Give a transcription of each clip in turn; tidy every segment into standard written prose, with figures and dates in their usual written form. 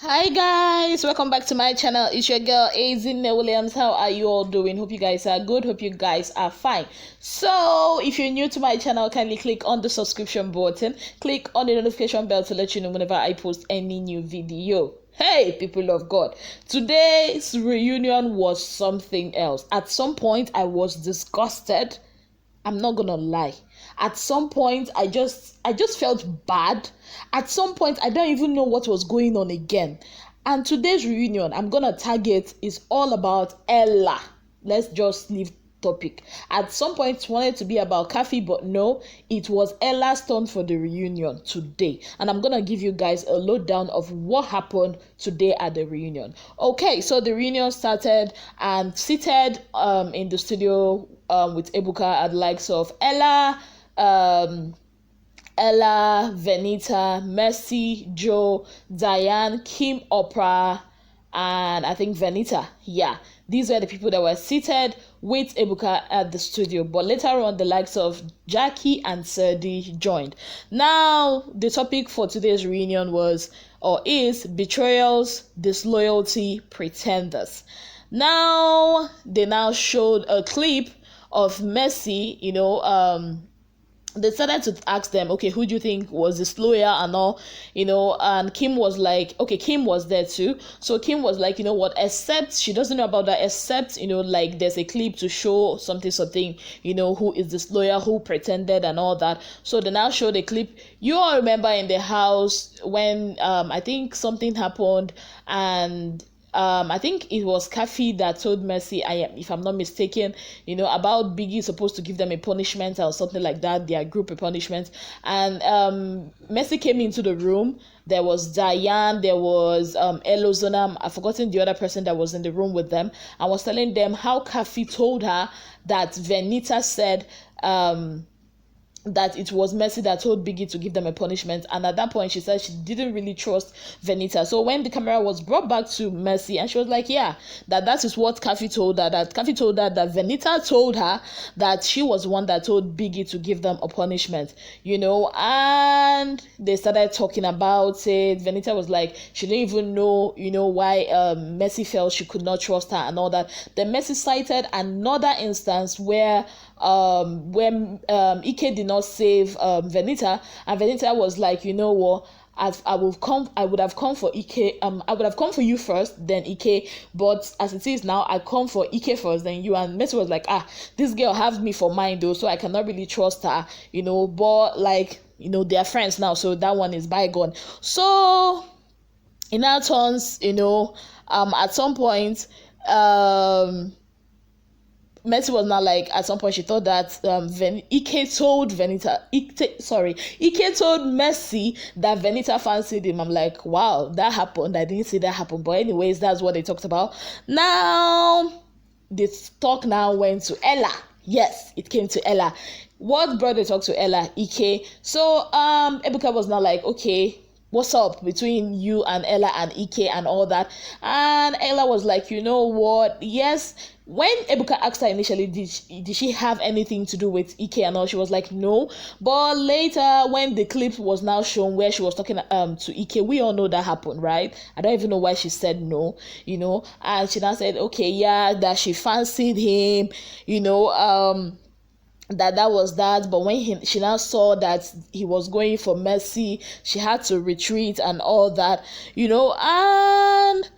Hi guys, welcome back to my channel. It's your girl Azine Williams. How are you all doing? Hope you guys are good. Hope you guys are fine. So if you're new to my channel, kindly click on the subscription button, click on the notification bell to let you know whenever I post any new video. Hey people of God, today's reunion was something else. At some point I was disgusted. I'm not gonna lie. At some point, I just felt bad. At some point, I don't even know what was going on again. And today's reunion, I'm gonna target is all about Ella. Let's just leave topic. At some point, it wanted to be about Caffee, but no, it was Ella's turn for the reunion today. And I'm gonna give you guys a lowdown of what happened today at the reunion. Okay, so the reunion started and seated in the studio with Ebuka at the likes of Ella, Venita, Mercy, Joe, Diane, Kim, Oprah, and I think Venita. Yeah, these were the people that were seated with Ebuka at the studio. But later on, the likes of Jackie and Serdi joined. Now, the topic for today's reunion was or is betrayals, disloyalty, pretenders. Now, they now showed a clip of Mercy, they started to ask them, okay, who do you think was disloyal and all, and Kim was like, okay, Kim was there too. So Kim was like, you know what, except she doesn't know about that, except, like there's a clip to show something, who is disloyal, who pretended and all that. So they now show the clip. You all remember in the house when, I think something happened and I think it was Caffee that told Mercy, if I'm not mistaken, about Biggie supposed to give them a punishment or something like that, their group a punishment. And Mercy came into the room. There was Diane, there was Elozona, I've forgotten the other person that was in the room with them. I was telling them how Caffee told her that Venita said that it was Mercy that told Biggie to give them a punishment, and at that point she said she didn't really trust Venita. So when the camera was brought back to Mercy, and she was like, yeah, that is what Caffee told her, that Venita told her that she was one that told Biggie to give them a punishment, and they started talking about it. Venita was like, she didn't even know, why Mercy felt she could not trust her and all that. Then Mercy cited another instance where when Ike did not save Venita, and Venita was like, you know what, I would have come for Ike, I would have come for you first, then Ike, but as it is now, I come for Ike first, then you. And Mercy was like, this girl has me for mine though, so I cannot really trust her, but like, they are friends now, so that one is bygone. So in our turns, at some point, Mercy was not like, at some point she thought that Ike told Mercy that Venita fancied him. I'm like, wow, that happened. I didn't see that happen. But anyways, that's what they talked about. Now, this talk now went to Ella. Yes, it came to Ella. What brought the talk to Ella? Ike. So Ebuka was not like, okay, what's up between you and Ella and Ike and all that? And Ella was like, you know what? Yes. When Ebuka asked her initially, did she have anything to do with Ike and all, she was like, no. But later, when the clip was now shown where she was talking to Ike, we all know that happened, right? I don't even know why she said no, And she now said, okay, yeah, that she fancied him, that was that. But when she now saw that he was going for Mercy, she had to retreat and all that, and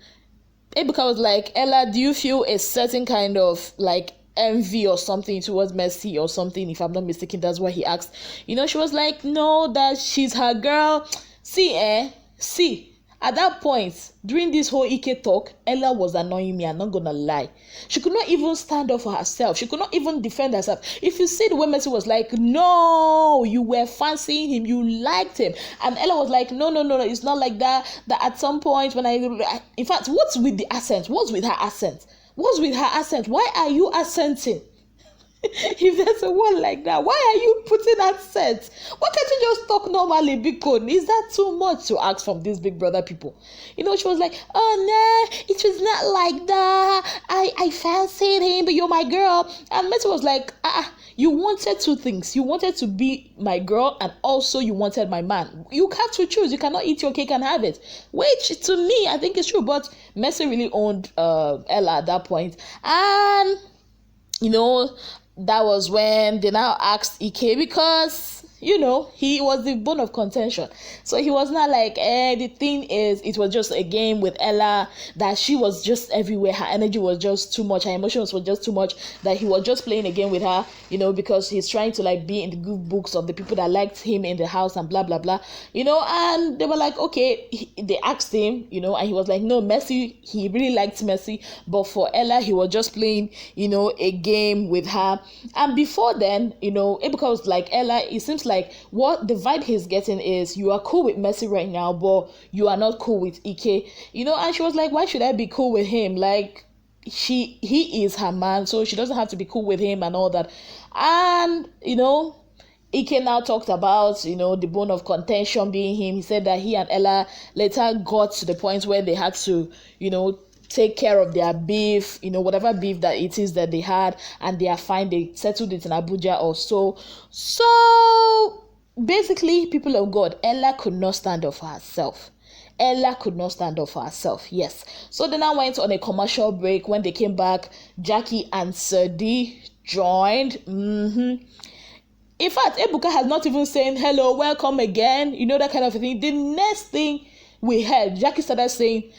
Ebuka was like, Ella, do you feel a certain kind of like envy or something towards Mercy or something? If I'm not mistaken, that's what he asked. She was like, no, that she's her girl. See, at that point, during this whole Ike talk, Ella was annoying me, I'm not gonna lie. She could not even stand up for herself. She could not even defend herself. If you see the way Mercy was like, no, you were fancying him, you liked him. And Ella was like, no, it's not like that. That at some point when in fact, what's with the accent? What's with her accent? Why are you accenting? If there's a word like that, why are you putting accent? Why can't you just talk normally, big code? Is that too much to ask from these big brother people? She was like, oh no, it was not like that. I fancied him, but you're my girl. And Messi was like, you wanted two things. You wanted to be my girl, and also you wanted my man. You have to choose. You cannot eat your cake and have it. Which, to me, I think is true. But Messi really owned Ella at that point. And, that was when they now asked Ike, because he was the bone of contention. So he was not like, the thing is, it was just a game with Ella, that she was just everywhere. Her energy was just too much. Her emotions were just too much, that he was just playing a game with her, because he's trying to like be in the good books of the people that liked him in the house and blah, blah, blah, and they were like, okay, they asked him, and he was like, no, Messi, he really liked Messi, but for Ella, he was just playing, a game with her. And before then, Ebuka was like, Ella, it seems like what the vibe he's getting is you are cool with Messi right now, but you are not cool with Ike, and she was like, why should I be cool with him? Like, he is her man, so she doesn't have to be cool with him and all that. And Ike now talked about, the bone of contention being him. He said that he and Ella later got to the point where they had to, take care of their beef, whatever beef that it is that they had, and they are fine. They settled it in Abuja or so. So basically, people of God, Ella could not stand up for herself. Yes. So they now went on a commercial break. When they came back, Jackie and Sir D joined. In fact, Ebuka has not even saying hello, welcome again, that kind of a thing. The next thing we heard, Jackie started saying,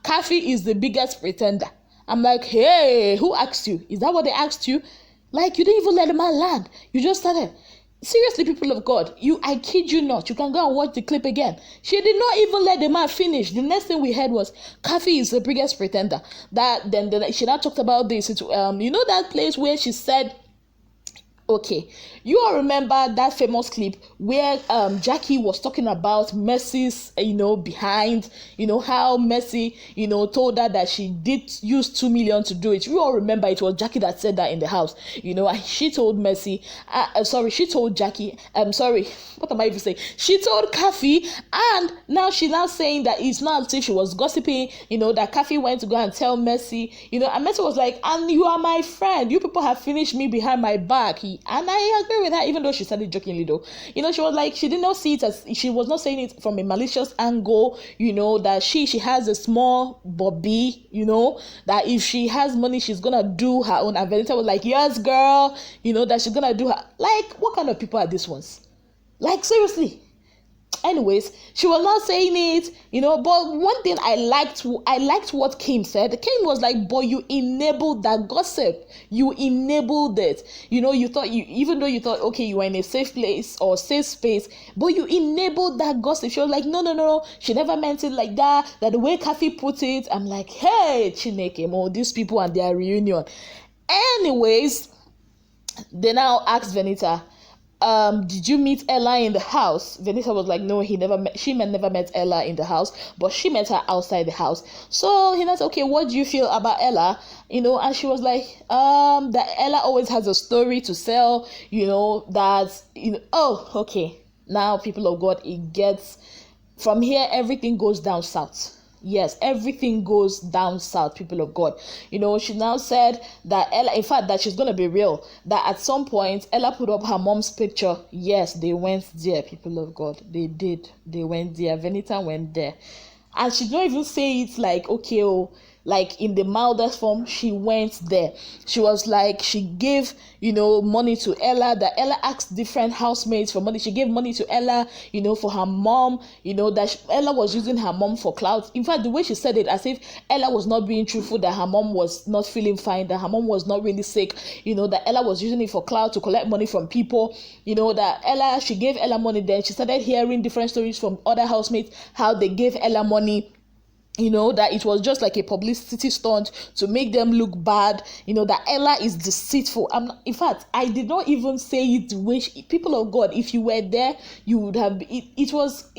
Caffee is the biggest pretender. I'm like, hey, who asked you? Is that what they asked you? Like, you didn't even let the man land. You just started. Seriously, people of God, I kid you not. You can go and watch the clip again. She did not even let the man finish. The next thing we heard was, Caffee is the biggest pretender. Then she now talked about this. That place where she said, okay, you all remember that famous clip where Jackie was talking about Messi's, behind, how Messi, told her that she did use 2 million to do it. You all remember it was Jackie that said that in the house, and she told Messi, she told Jackie, what am I even saying? She told Caffee, and now she's now saying that it's not as if she was gossiping, that Caffee went to go and tell Messi, and Messi was like, and you are my friend, you people have finished me behind my back. And I agree with her, even though she said it jokingly though. She was like, she did not see it as, she was not saying it from a malicious angle, that she has a small Bobby, that if she has money, she's gonna do her own. And Venita was like, yes, girl, that she's gonna do her. Like, what kind of people are these ones? Like, seriously. Anyways, she was not saying it, but one thing I liked what Kim said. Kim was like, boy, you enabled that gossip. You enabled it. Even though you thought, okay, you were in a safe place or safe space, but you enabled that gossip. She was like, no. She never meant it like that. That the way Caffee put it, I'm like, hey, Chineke, these people and their reunion. Anyways, they now asked Venita, did you meet Ella in the house? Venita was like, no, she never met Ella in the house, but she met her outside the house. So he said, okay, what do you feel about Ella? And she was like, that Ella always has a story to sell, oh, okay. Now, people of God, it gets, from here, everything goes down south. Yes, everything goes down south, people of God. She now said that Ella, in fact, that she's going to be real, that at some point, Ella put up her mom's picture. Yes, they went there, people of God. They did. They went there. Venita went there. And she don't even say it like, okay, like in the mildest form, she went there. She was like, she gave, money to Ella, that Ella asked different housemates for money. She gave money to Ella, for her mom, that Ella was using her mom for clout. In fact, the way she said it, as if Ella was not being truthful, that her mom was not feeling fine, that her mom was not really sick, that Ella was using it for clout to collect money from people, that she gave Ella money. Then she started hearing different stories from other housemates, how they gave Ella money, that it was just like a publicity stunt to make them look bad, that Ella is deceitful. In fact, I did not even say it the way people of God, if you were there, you would have, it was,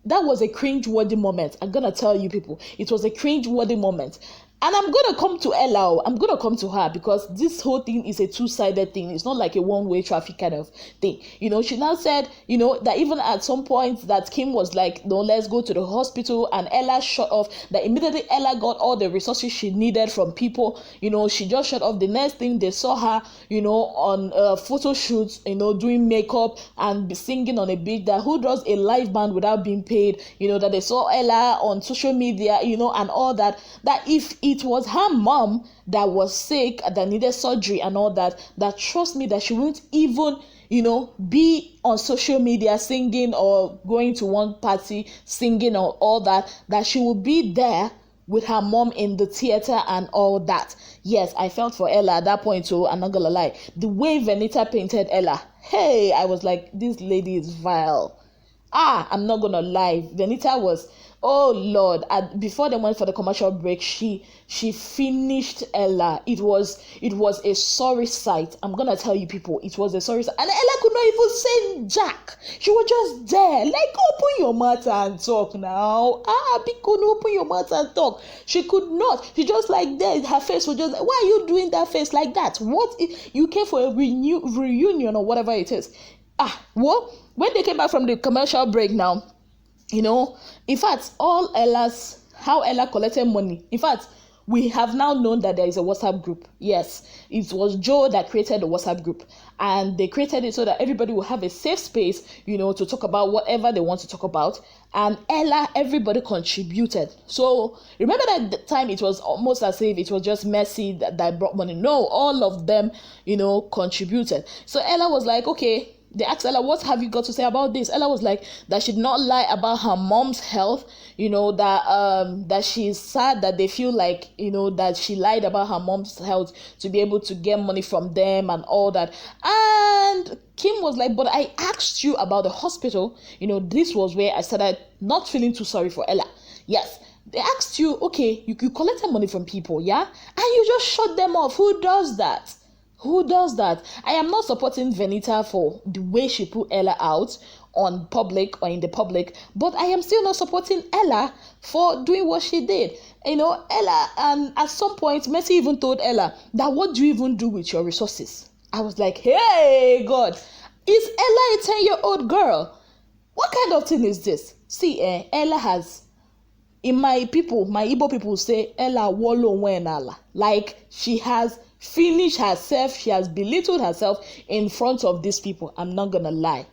that was a cringe-worthy moment. I'm gonna tell you people, it was a cringe-worthy moment. And I'm going to come to Ella. I'm going to come to her because this whole thing is a two-sided thing. It's not like a one-way traffic kind of thing. She now said, that even at some point that Kim was like, no, let's go to the hospital, and Ella shut off. That immediately Ella got all the resources she needed from people. She just shut off. The next thing they saw her, on photo shoots, doing makeup and singing on a beach. That who does a live band without being paid? That they saw Ella on social media, and all that. That if it was her mom that was sick, that needed surgery and all that, trust me, that she wouldn't even, be on social media singing or going to one party singing or all that she would be there with her mom in the theater and all that. Yes, I felt for Ella at that point too. I'm not gonna lie. The way Venita painted Ella, hey, I was like, this lady is vile. I'm not gonna lie. Venita was, oh Lord, before they went for the commercial break, she finished Ella. It was a sorry sight. I'm gonna tell you people, it was a sorry sight. And Ella could not even say jack. She was just there. Like, open your mouth and talk now. Because open your mouth and talk. She could not. She just like there. Her face was just, why are you doing that face like that? What you came for a reunion or whatever it is? Well, when they came back from the commercial break now, in fact, how Ella collected money. In fact, we have now known that there is a WhatsApp group. Yes, it was Joe that created the WhatsApp group, and they created it so that everybody will have a safe space, to talk about whatever they want to talk about. And Ella, everybody contributed. So remember that at the time it was almost as if it was just Mercy that brought money. No, all of them, contributed. So Ella was like, okay. They asked Ella, what have you got to say about this? Ella was like, that she did not lie about her mom's health, that she's sad that they feel like, that she lied about her mom's health to be able to get money from them and all that. And Kim was like, but I asked you about the hospital. This was where I started not feeling too sorry for Ella. Yes. They asked you, okay, you collected money from people, yeah? And you just shut them off. Who does that? Who does that? I am not supporting Venita for the way she put Ella out on public or in the public, but I am still not supporting Ella for doing what she did. Ella, and at some point, Mercy even told Ella that what do you even do with your resources? I was like, hey, God, is Ella a 10-year-old girl? What kind of thing is this? See, Ella has, in my Igbo people say, Ella wallow when Allah. Like, she has finished herself, she has belittled herself in front of these people. I'm not gonna lie.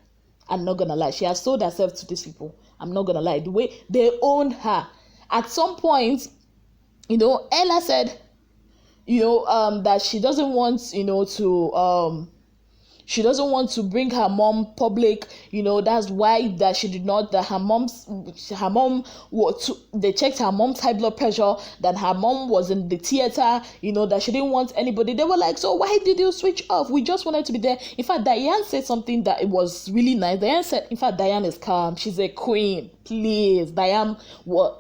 She has sold herself to these people. I'm not gonna lie. The way they owned her. At some point, Ella said, that she doesn't want, she doesn't want to bring her mom public, that's why that she did not, that her mom they checked her mom's high blood pressure, that her mom was in the theater, that she didn't want anybody. They were like, so why did you switch off? We just wanted to be there. In fact, Diane said something that it was really nice. Diane said, in fact, Diane is calm. She's a queen. Please, Diane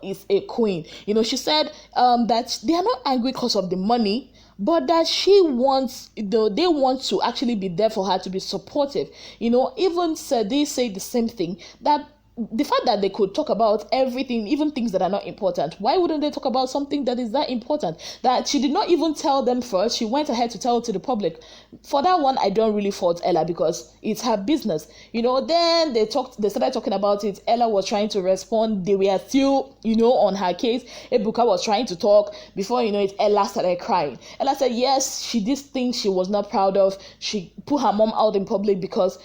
is a queen. She said that they are not angry because of the money, but that she wants, they want to actually be there for her, to be supportive. Even Sade said the same thing, that the fact that they could talk about everything, even things that are not important, why wouldn't they talk about something that is that important? That she did not even tell them first, she went ahead to tell it to the public. For that one, I don't really fault Ella, because it's her business. Then they started talking about it. Ella was trying to respond. They were still, on her case. Ebuka was trying to talk. Before Ella started crying. Ella said, yes, she did things she was not proud of. She put her mom out in public because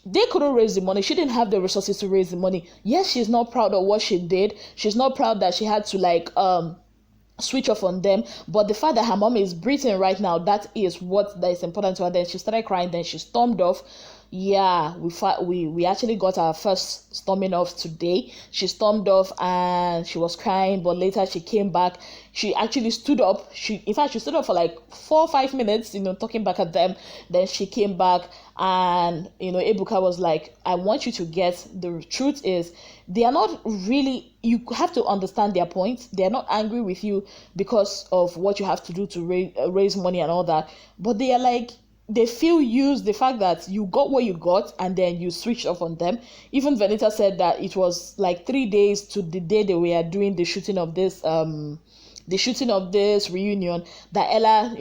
they couldn't raise the money. She didn't have the resources to raise the money. Yes, she's not proud of what she did. She's not proud that she had to switch off on them. But the fact that her mom is breathing right now, that is important to her. Then she started crying. Then she stormed off. Yeah, we actually got our first storming off today. She stormed off and she was crying, but later she came back. She actually stood up. She stood up for like 4 or 5 minutes, talking back at them. Then she came back and, Ebuka was like, I want you to get, the truth is, they are not really, you have to understand their point. They are not angry with you because of what you have to do to raise money and all that. But they are like, they feel used, the fact that you got what you got and then you switched off on them. Even Venita said that it was like 3 days to the day they were doing the shooting of this the shooting of this reunion, that Ella,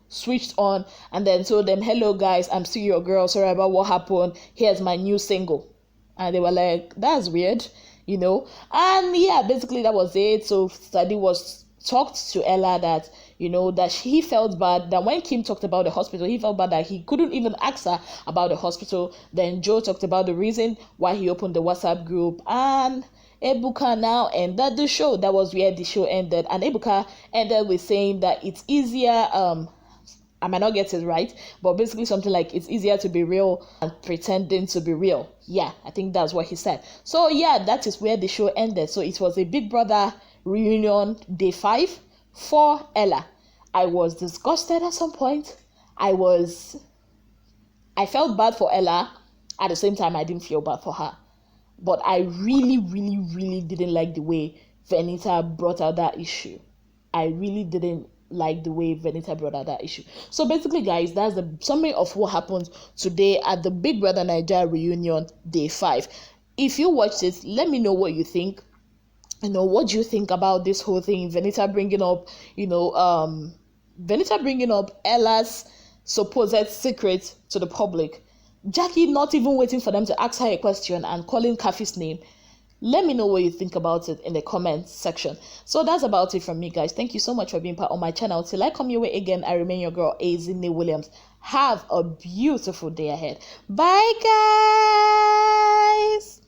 switched on and then told them, "Hello guys, I'm still your girl. Sorry about what happened. Here's my new single." And they were like, "That's weird," And yeah, basically that was it. So Sadi was talked to Ella that that he felt bad that when Kim talked about the hospital, he felt bad that he couldn't even ask her about the hospital. Then Joe talked about the reason why he opened the WhatsApp group, and Ebuka now ended the show. That was where the show ended, and Ebuka ended with saying that it's easier. I might not get it right, but basically something like it's easier to be real and pretending to be real. Yeah, I think that's what he said. So yeah, that is where the show ended. So it was a Big Brother reunion day 5 for Ella. I was disgusted at some point. I felt bad for Ella. At the same time, I didn't feel bad for her. But I really, really, really didn't like the way Venita brought out that issue. I really didn't like the way Venita brought out that issue. So basically, guys, that's the summary of what happened today at the Big Brother Nigeria reunion day 5. If you watched it, let me know what you think. What do you think about this whole thing? Venita bringing up Ella's supposed secret to the public. Jackie not even waiting for them to ask her a question and calling Caffee's name. Let me know what you think about it in the comments section. So that's about it from me, guys. Thank you so much for being part of my channel. Till I come your way again, I remain your girl, Azine Williams. Have a beautiful day ahead. Bye, guys.